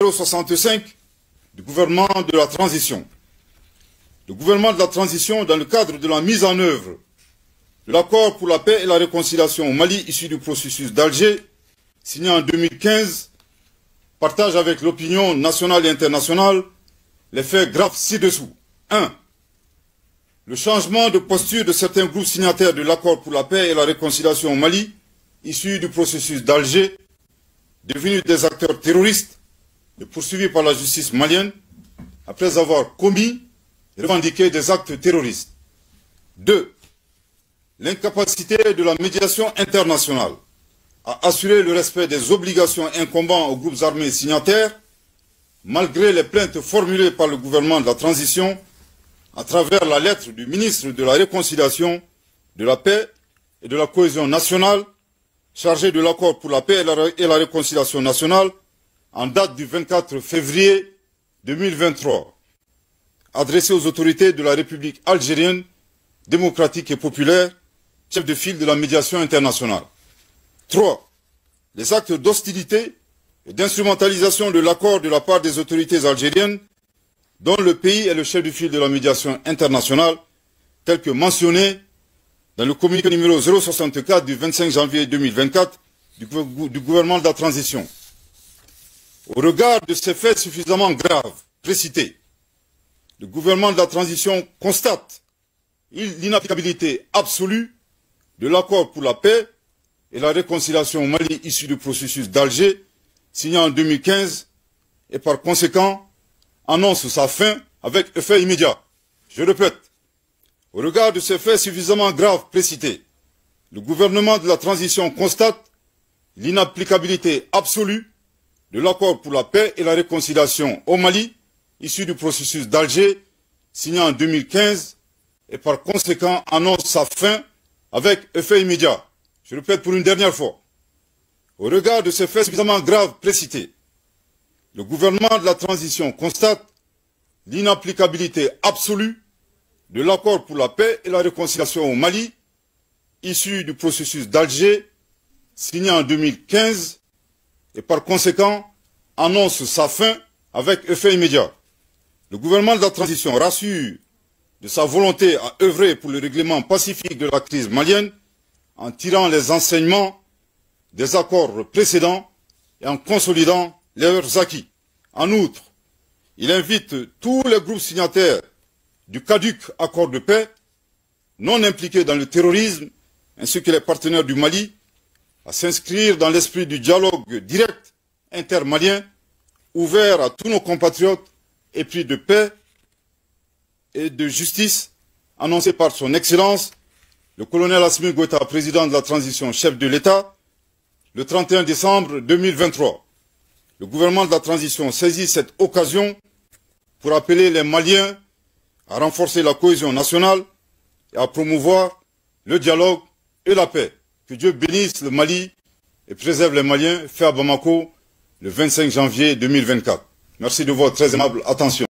numéro 65 du gouvernement de la transition. Le gouvernement de la transition, dans le cadre de la mise en œuvre de l'accord pour la paix et la réconciliation au Mali issu du processus d'Alger, signé en 2015, partage avec l'opinion nationale et internationale les faits graves ci-dessous. 1. Le changement de posture de certains groupes signataires de l'accord pour la paix et la réconciliation au Mali, issu du processus d'Alger, devenus des acteurs terroristes et poursuivis par la justice malienne, après avoir commis et revendiqué des actes terroristes. 2. L'incapacité de la médiation internationale à assurer le respect des obligations incombant aux groupes armés signataires, malgré les plaintes formulées par le gouvernement de la transition à travers la lettre du ministre de la Réconciliation, de la Paix et de la Cohésion nationale, chargé de l'accord pour la paix et la réconciliation nationale, en date du 24 février 2023, adressé aux autorités de la République algérienne, démocratique et populaire, chef de file de la médiation internationale. 3. Les actes d'hostilité et d'instrumentalisation de l'accord de la part des autorités algériennes, dont le pays est le chef de file de la médiation internationale, tel que mentionné dans le communiqué numéro 064 du 25 janvier 2024 du gouvernement de la transition. Au regard de ces faits suffisamment graves précités, le gouvernement de la transition constate l'inapplicabilité absolue de l'accord pour la paix et la réconciliation au Mali issu du processus d'Alger, signé en 2015, et par conséquent annonce sa fin avec effet immédiat. Je répète, au regard de ces faits suffisamment graves précités, le gouvernement de la transition constate l'inapplicabilité absolue de l'accord pour la paix et la réconciliation au Mali, issu du processus d'Alger, signé en 2015, et par conséquent annonce sa fin avec effet immédiat. Je répète pour une dernière fois. Au regard de ces faits suffisamment graves précités, le gouvernement de la transition constate l'inapplicabilité absolue de l'accord pour la paix et la réconciliation au Mali, issu du processus d'Alger, signé en 2015, et par conséquent annonce sa fin avec effet immédiat. Le gouvernement de la transition rassure de sa volonté à œuvrer pour le règlement pacifique de la crise malienne en tirant les enseignements des accords précédents et en consolidant leurs acquis. En outre, il invite tous les groupes signataires du caduc accord de paix, non impliqués dans le terrorisme, ainsi que les partenaires du Mali, à s'inscrire dans l'esprit du dialogue direct intermalien, ouvert à tous nos compatriotes, épris de paix et de justice, annoncé par son Excellence, le colonel Assimi Goïta, président de la transition, chef de l'État, le 31 décembre 2023. Le gouvernement de la transition saisit cette occasion pour appeler les Maliens à renforcer la cohésion nationale et à promouvoir le dialogue et la paix. Que Dieu bénisse le Mali et préserve les Maliens, fait à Bamako le 25 janvier 2024. Merci de votre très aimable attention.